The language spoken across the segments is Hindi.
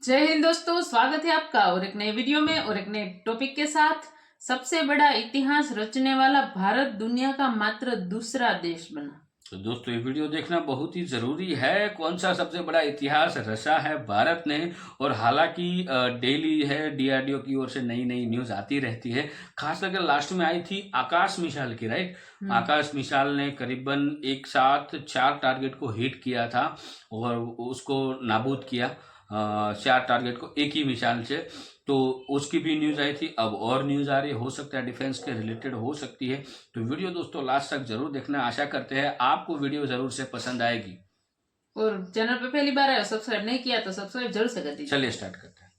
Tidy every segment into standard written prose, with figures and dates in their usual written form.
जय हिंद दोस्तों, स्वागत है आपका और एक नए वीडियो में और एक नए टॉपिक के साथ। सबसे बड़ा इतिहास रचने वाला भारत दुनिया का मात्र दूसरा देश बना। तो दोस्तों ये वीडियो देखना बहुत ही ज़रूरी है। कौन सा सबसे बड़ा इतिहास रचा है भारत ने। और हालांकि डेली है डीआरडीओ की ओर से नई नई न्यूज़ आती रहती है। खास करके लास्ट में आई थी आकाश मिसाइल की, राइट। आकाश मिसाइल ने करीबन एक साथ 4 टारगेट को हिट किया था और उसको नाबूद किया। 4 टारगेट को एक ही मिसाइल से। तो उसकी भी न्यूज़ आई थी, अब और न्यूज़ आ रही है, हो सकता है डिफेंस के रिलेटेड हो सकती है। तो वीडियो दोस्तों लास्ट तक जरूर देखना, आशा करते हैं आपको वीडियो जरूर से पसंद आएगी। और चैनल पे पहली बार है, सब्सक्राइब नहीं किया तो सब्सक्राइब जरूर से कर दीजिए। चलिए स्टार्ट करते हैं।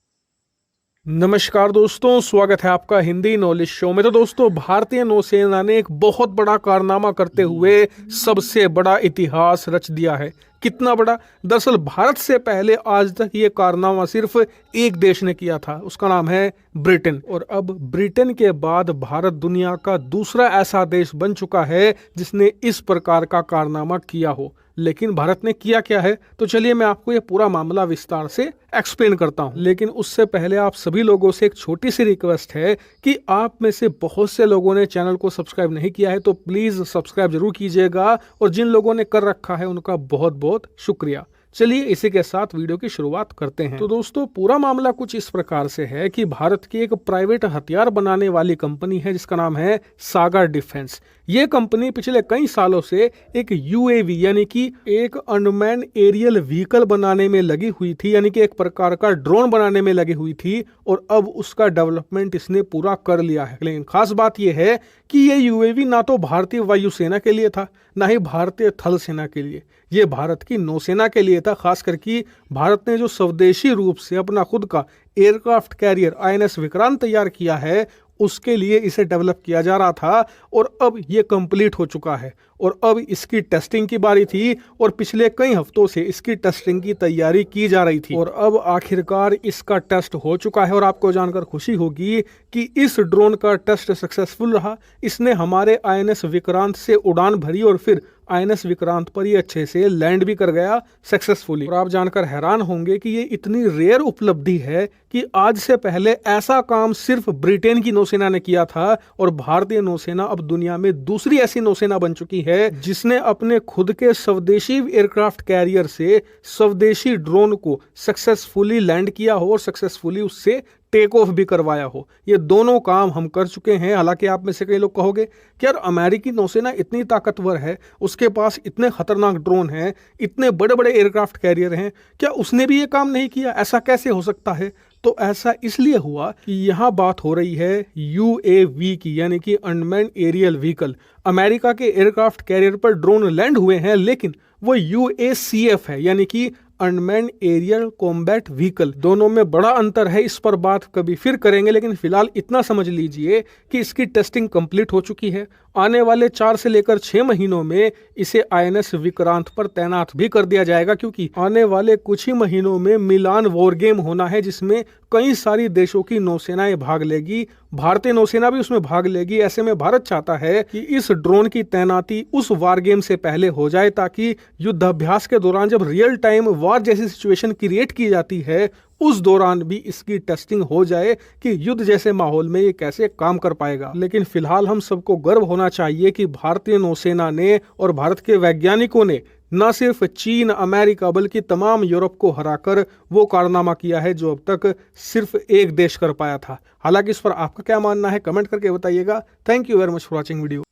नमस्कार दोस्तों, स्वागत है आपका हिंदी नॉलेज शो में। तो दोस्तों, भारतीय नौसेना ने एक बहुत बड़ा कारनामा करते हुए सबसे बड़ा इतिहास रच दिया है। कितना बड़ा? दरअसल भारत से पहले आज तक ये कारनामा सिर्फ एक देश ने किया था, उसका नाम है ब्रिटेन। और अब ब्रिटेन के बाद भारत दुनिया का दूसरा ऐसा देश बन चुका है जिसने इस प्रकार का कारनामा किया हो। लेकिन भारत ने किया क्या है, तो चलिए मैं आपको ये पूरा मामला विस्तार से एक्सप्लेन करता हूँ। लेकिन उससे पहले आप सभी लोगों से एक छोटी सी रिक्वेस्ट है कि आप में से बहुत से लोगों ने चैनल को सब्सक्राइब नहीं किया है, तो प्लीज सब्सक्राइब जरूर कीजिएगा। और जिन लोगों ने कर रखा है उनका बहुत बहुत शुक्रिया। चलिए इसी के साथ वीडियो की शुरुआत करते हैं। तो दोस्तों, पूरा मामला कुछ इस प्रकार से है कि भारत की एक प्राइवेट हथियार बनाने वाली कंपनी है जिसका नाम है सागर डिफेंस। ये कंपनी पिछले कई सालों से एक यूएवी यानी कि एक अनमैन एरियल व्हीकल बनाने में लगी हुई थी, यानी कि एक प्रकार का ड्रोन बनाने में लगी हुई थी। और अब उसका डेवलपमेंट इसने पूरा कर लिया है। लेकिन खास बात यह है कि ये यूएवी ना तो भारतीय वायुसेना के लिए था, ना ही भारतीय थल सेना के लिए। ये भारत की नौसेना के लिए था। खास करके भारत ने जो स्वदेशी रूप से अपना खुद का एयरक्राफ्ट कैरियर आईएनएस विक्रांत तैयार किया है, उसके लिए इसे डेवलप किया जा रहा था। और अब ये कंप्लीट हो चुका है और अब इसकी टेस्टिंग की बारी थी। और पिछले कई हफ्तों से इसकी टेस्टिंग की तैयारी की जा रही थी और अब आखिरकार इसका टेस्ट हो चुका है। और आपको जानकर खुशी होगी कि इस ड्रोन का टेस्ट सक्सेसफुल रहा। इसने हमारे आईएनएस विक्रांत से उड़ान भरी और फिर आईएनएस विक्रांत पर ये अच्छे से लैंड भी कर गया सक्सेसफुली। और आप जानकर हैरान होंगे कि ये इतनी रेयर उपलब्धि है कि आज से पहले ऐसा काम सिर्फ ब्रिटेन की नौसेना ने किया था। और भारतीय नौसेना अब दुनिया में दूसरी ऐसी नौसेना बन चुकी है जिसने अपने खुद के स्वदेशी एयरक्राफ्ट कैरियर से स्वदेशी ड्रोन को सक्सेसफुली लैंड किया हो और सक्सेसफुली उससे टेक ऑफ भी करवाया हो। ये दोनों काम हम कर चुके हैं। हालांकि आप में से कई लोग कहोगे कि यार अमेरिकी नौसेना इतनी ताकतवर है, उसके पास इतने खतरनाक ड्रोन हैं, इतने बड़े बड़े एयरक्राफ्ट कैरियर हैं, क्या उसने भी ये काम नहीं किया? ऐसा कैसे हो सकता है? तो ऐसा इसलिए हुआ कि यहाँ बात हो रही है यूएवी की, यानी कि अनमैन्ड एरियल व्हीकल। अमेरिका के एयरक्राफ्ट कैरियर पर ड्रोन लैंड हुए हैं, लेकिन वो यूएसीएफ है, यानी कि अनमैन्ड एरियल कॉम्बैट व्हीकल। दोनों में बड़ा अंतर है, इस पर बात कभी फिर करेंगे। लेकिन फिलहाल इतना समझ लीजिए कि इसकी टेस्टिंग कंप्लीट हो चुकी है। आने वाले 4 से लेकर 6 महीनों में इसे आईएनएस विक्रांत पर तैनात भी कर दिया जाएगा, क्योंकि आने वाले कुछ ही महीनों में मिलान वॉर गेम होना है जिसमें कई सारी देशों की नौसेनाएं भाग लेगी। भारतीय नौसेना भी उसमें भाग लेगी। ऐसे में भारत चाहता है कि इस ड्रोन की तैनाती उस वार गेम से पहले हो जाए, ताकि युद्धाभ्यास के दौरान जब रियल टाइम वार जैसी सिचुएशन क्रिएट की जाती है, उस दौरान भी इसकी टेस्टिंग हो जाए कि युद्ध जैसे माहौल में ये कैसे काम कर पाएगा। लेकिन फिलहाल हम सबको गर्व होना चाहिए कि भारतीय नौसेना ने और भारत के वैज्ञानिकों ने न सिर्फ चीन, अमेरिका, बल्कि तमाम यूरोप को हराकर वो कारनामा किया है जो अब तक सिर्फ एक देश कर पाया था। हालांकि इस पर आपका क्या मानना है, कमेंट करके बताइएगा। Thank you very much for watching video.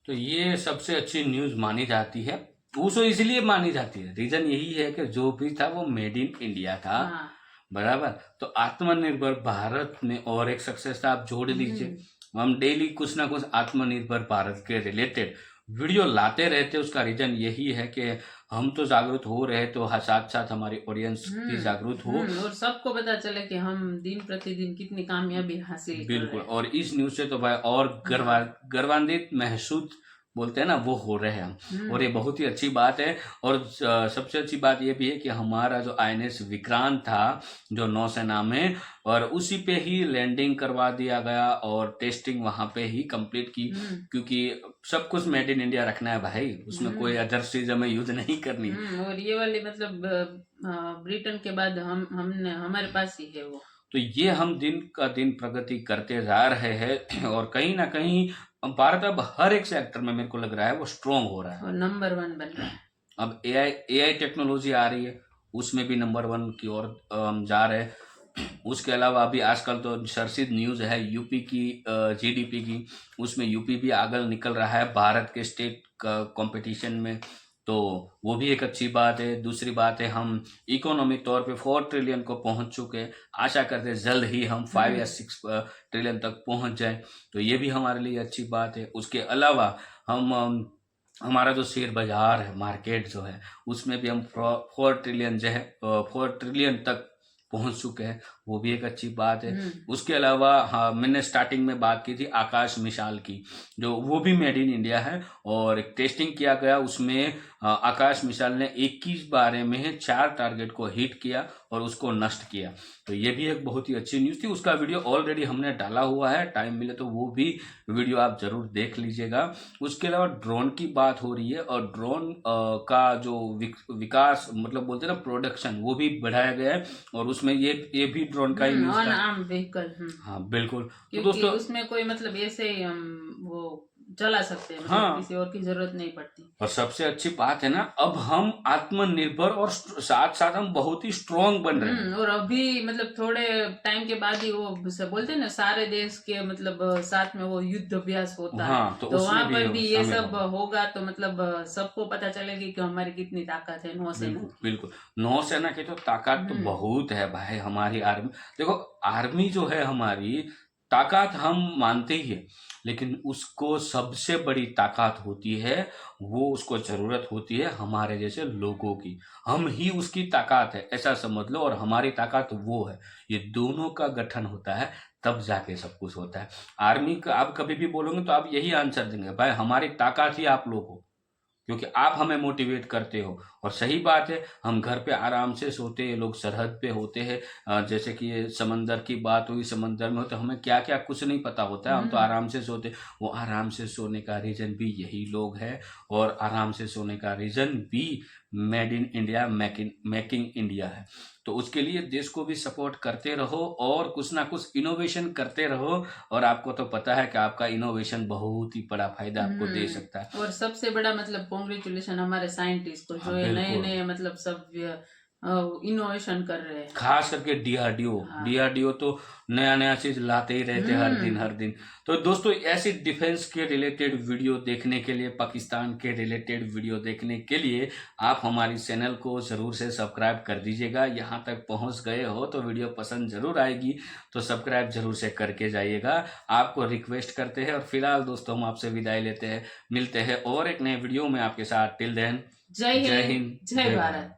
तो ये सबसे अच्छी न्यूज़ मानी जाती है। उसको इसलिए मानी जाती है, रीजन यही है कि जो भी था वो मेड इन इंडिया था। बराबर। तो आत्मनिर्भर भारत में और एक सक्सेस आप जोड़ लीजिए। हम डेली कुछ ना कुछ आत्मनिर्भर भारत के रिलेटेड वीडियो लाते रहते। उसका रीजन यही है कि हम तो जागरूक हो रहे, तो साथ साथ हमारी ऑडियंस भी जागरूक हो और सबको पता चले कि हम दिन प्रतिदिन कितनी कामयाबी हासिल कर रहे हैं। बिल्कुल। और इस न्यूज़ से तो भाई और गर्वान्वित महसूस बोलते हैं ना, वो हो रहे हैं हम, और ये बहुत ही अच्छी बात है। और सबसे अच्छी बात ये भी है कि हमारा जो INS विक्रांत था जो नौसेना में, और उसी पे ही लैंडिंग करवा दिया गया और टेस्टिंग वहां पे ही कंप्लीट की, क्योंकि सब कुछ मेड इन इंडिया रखना है भाई, उसमें कोई अदर चीज हमें यूज नहीं करनी। और ये वाली मतलब ब्रिटेन के बाद हमने हमारे पास ही है वो। तो ये हम दिन का दिन प्रगति करते जा रहे हैं, और कहीं ना कहीं भारत अब हर एक सेक्टर में मेरे को लग रहा है वो स्ट्रोंग हो रहा है, और नंबर 1 बन रहा है। अब AI टेक्नोलॉजी आ रही है, उसमें भी नंबर 1 की ओर हम जा रहे हैं। उसके अलावा अभी आजकल तो चर्चित न्यूज़ है यूपी की GDP की, उसमें यूपी भी आगे निकल रहा है भारत के स्टेट कंपटीशन में, तो वो भी एक अच्छी बात है। दूसरी बात है, हम इकोनॉमिक तौर पे 4 ट्रिलियन को पहुंच चुके हैं, आशा करते हैं जल्द ही हम 5 या 6 ट्रिलियन तक पहुंच जाए, तो ये भी हमारे लिए अच्छी बात है। उसके अलावा हम हमारा जो शेयर बाजार है, मार्केट जो है, उसमें भी हम 4 ट्रिलियन जो है 4 ट्रिलियन तक पहुंच चुके हैं, वो भी एक अच्छी बात है। उसके अलावा हाँ, मैंने स्टार्टिंग में बात की थी आकाश मिसाइल की, जो वो भी मेड इन इंडिया है, और एक टेस्टिंग किया गया उसमें आकाश मिसाइल ने 21 बारे में 4 टारगेट को हिट किया और उसको नष्ट किया, तो ये भी एक बहुत ही अच्छी न्यूज़ थी। उसका वीडियो ऑलरेडी हमने डाला हुआ है, टाइम मिले तो वो भी वीडियो आप जरूर देख लीजिएगा। उसके अलावा ड्रोन की बात हो रही है, और ड्रोन का जो विकास मतलब बोलते हैं ना प्रोडक्शन, वो भी बढ़ाया गया है, और उसमें ये भी ड्रोन का ही न्यूज़ ऑन था। Arm vehicle. हाँ बिल्कुल, तो क्योंकि दोस्तों उसमें कोई मतलब ऐसे ही हम वो चला सकते हैं, मतलब हाँ, किसी और की जरूरत नहीं पड़ती। और सबसे अच्छी बात है ना, अब हम आत्मनिर्भर और साथ साथ हम बहुत ही स्ट्रांग बन रहे हैं। और अभी मतलब थोड़े टाइम के बाद ही वो बोलते हैं ना सारे देश के मतलब साथ में वो युद्ध अभ्यास होता हाँ, है, तो तो उसमें वहां भी पर भी ये शामिल सब होगा। होगा, तो मतलब सबको पता चलेगी कि हमारी कितनी ताकत है नौसेना। बिल्कुल बिल्कुल, नौसेना की तो ताकत तो बहुत है भाई, हमारी आर्मी देखो, आर्मी जो है हमारी ताकत हम मानते ही है, लेकिन उसको सबसे बड़ी ताकत होती है, वो उसको जरूरत होती है हमारे जैसे लोगों की, हम ही उसकी ताकत है ऐसा समझ लो, और हमारी ताकत वो है, ये दोनों का गठन होता है तब जाके सब कुछ होता है। आर्मी का आप कभी भी बोलोगे तो आप यही आंसर देंगे, भाई हमारी ताकत ही आप लोग हो, क्योंकि आप हमें मोटिवेट करते हो। और सही बात है, हम घर पे आराम से सोते हैं, लोग सरहद पे होते हैं, जैसे कि ये समंदर की बात हुई, समंदर में हो तो हमें क्या क्या कुछ नहीं पता होता है, हम तो आराम से सोते, वो आराम से सोने का रीजन भी यही लोग हैं, और आराम से सोने का रीजन भी made in India, making India है। तो उसके लिए देश को भी सपोर्ट करते रहो, और कुछ ना कुछ इनोवेशन करते रहो, और आपको तो पता है कि आपका इनोवेशन बहुत ही बड़ा फायदा आपको दे सकता है। और सबसे बड़ा मतलब कॉन्ग्रेचुलेशन हमारे साइंटिस्ट को, हाँ, जो ये नए बिल्कुल। नए मतलब सब इनोवेशन कर रहे हैं। खास करके DRDO तो नया नया चीज लाते ही रहते हैं हर दिन। तो दोस्तों, ऐसी डिफेंस के रिलेटेड वीडियो देखने के लिए, पाकिस्तान के रिलेटेड वीडियो देखने के लिए आप हमारी चैनल को जरूर से सब्सक्राइब कर दीजिएगा। यहाँ तक पहुँच गए हो तो वीडियो पसंद जरूर आएगी, तो सब्सक्राइब जरूर से करके जाइएगा, आपको रिक्वेस्ट करते हैं। और फिलहाल दोस्तों, हम आपसे विदाई लेते हैं, मिलते हैं और एक नए वीडियो में आपके साथ। टिल देन, जय जय हिंद, हिंद, जय भारत।